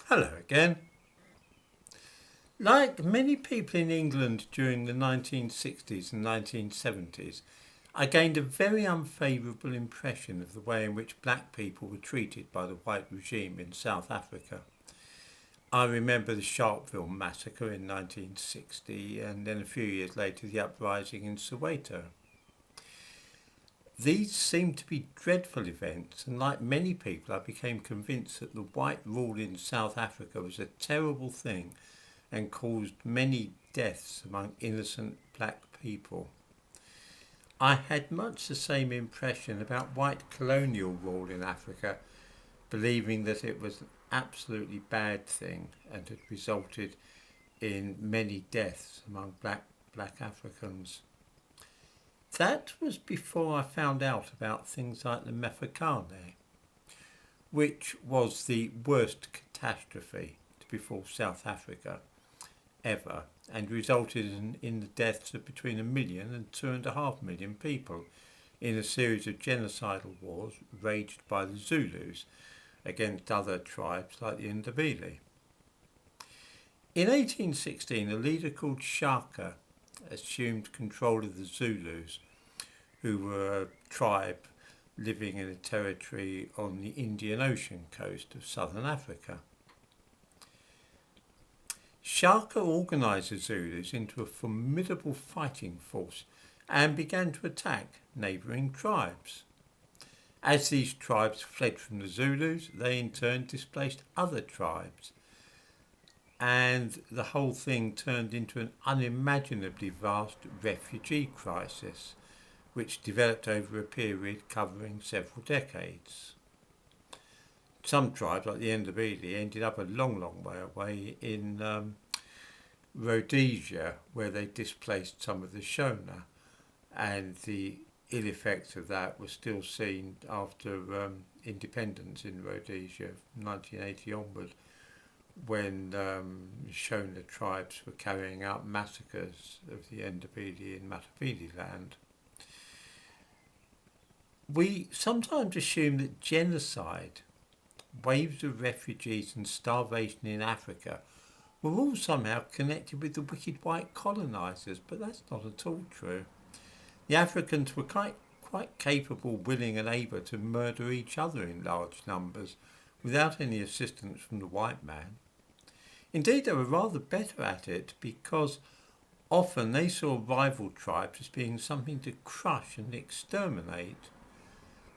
Hello again. Like many people in England during the 1960s and 1970s, I gained a very unfavourable impression of the way in which black people were treated by the white regime in South Africa. I remember the Sharpeville massacre in 1960 and then a few years later the uprising in Soweto. These seemed to be dreadful events, and like many people, I became convinced that the white rule in South Africa was a terrible thing and caused many deaths among innocent black people. I had much the same impression about white colonial rule in Africa, believing that it was an absolutely bad thing and had resulted in many deaths among black Africans. That was before I found out about things like the Mfecane, which was the worst catastrophe to befall South Africa ever and resulted in the deaths of between 1 million and 2.5 million people in a series of genocidal wars waged by the Zulus against other tribes like the Ndebele. In 1816, a leader called Shaka assumed control of the Zulus, who were a tribe living in a territory on the Indian Ocean coast of southern Africa. Shaka organised the Zulus into a formidable fighting force and began to attack neighbouring tribes. As these tribes fled from the Zulus, they in turn displaced other tribes, and the whole thing turned into an unimaginably vast refugee crisis, which developed over a period covering several decades. Some tribes, like the Ndebele, ended up a long way away in Rhodesia, where they displaced some of the Shona, and the ill effects of that were still seen after independence in Rhodesia, 1980 onward, when Shona tribes were carrying out massacres of the Ndebele in Matabeleland. We sometimes assume that genocide, waves of refugees and starvation in Africa were all somehow connected with the wicked white colonisers, but that's not at all true. The Africans were quite capable, willing and able to murder each other in large numbers without any assistance from the white man. Indeed, they were rather better at it because often they saw rival tribes as being something to crush and exterminate.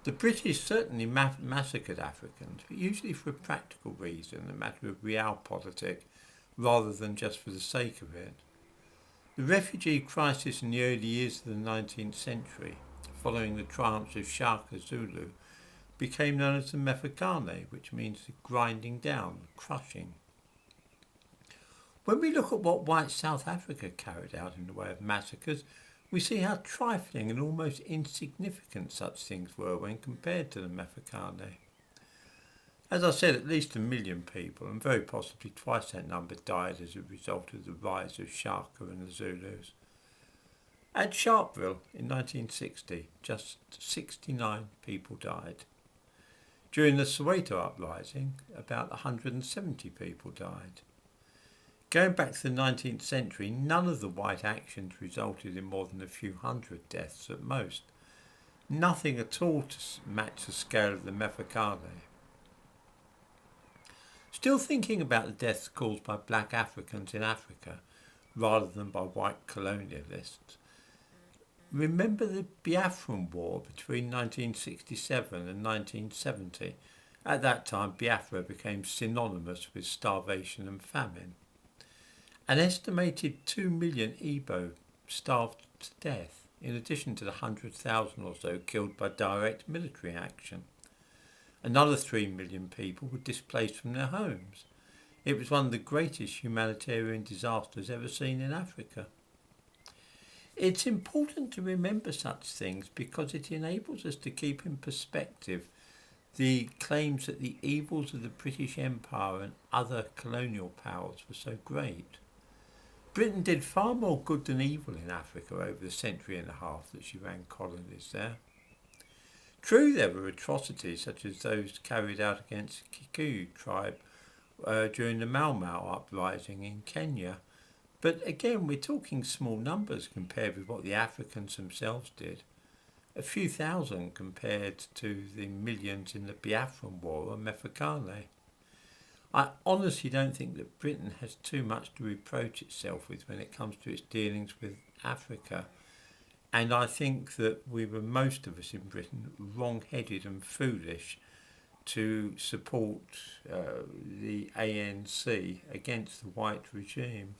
The British certainly massacred Africans, but usually for a practical reason, a matter of realpolitik, rather than just for the sake of it. The refugee crisis in the early years of the 19th century, following the triumphs of Shaka Zulu, became known as the Mfecane, which means the grinding down, crushing. When we look at what white South Africa carried out in the way of massacres, we see how trifling and almost insignificant such things were when compared to the Mfecane. As I said, at least 1 million people, and very possibly twice that number, died as a result of the rise of Shaka and the Zulus. At Sharpeville in 1960, just 69 people died. During the Soweto uprising, about 170 people died. Going back to the 19th century, none of the white actions resulted in more than a few hundred deaths at most. Nothing at all to match the scale of the Mfecane. Still thinking about the deaths caused by black Africans in Africa, rather than by white colonialists, remember the Biafran War between 1967 and 1970. At that time, Biafra became synonymous with starvation and famine. An estimated 2 million Igbo starved to death, in addition to the 100,000 or so killed by direct military action. Another 3 million people were displaced from their homes. It was one of the greatest humanitarian disasters ever seen in Africa. It's important to remember such things because it enables us to keep in perspective the claims that the evils of the British Empire and other colonial powers were so great. Britain did far more good than evil in Africa over the century and a half that she ran colonies there. True, there were atrocities such as those carried out against the Kikuyu tribe during the Mau Mau uprising in Kenya. But again, we're talking small numbers compared with what the Africans themselves did. A few thousand compared to the millions in the Biafran War or Mfecane. I honestly don't think that Britain has too much to reproach itself with when it comes to its dealings with Africa. And I think that we were, most of us in Britain, wrong-headed and foolish to support the ANC against the white regime.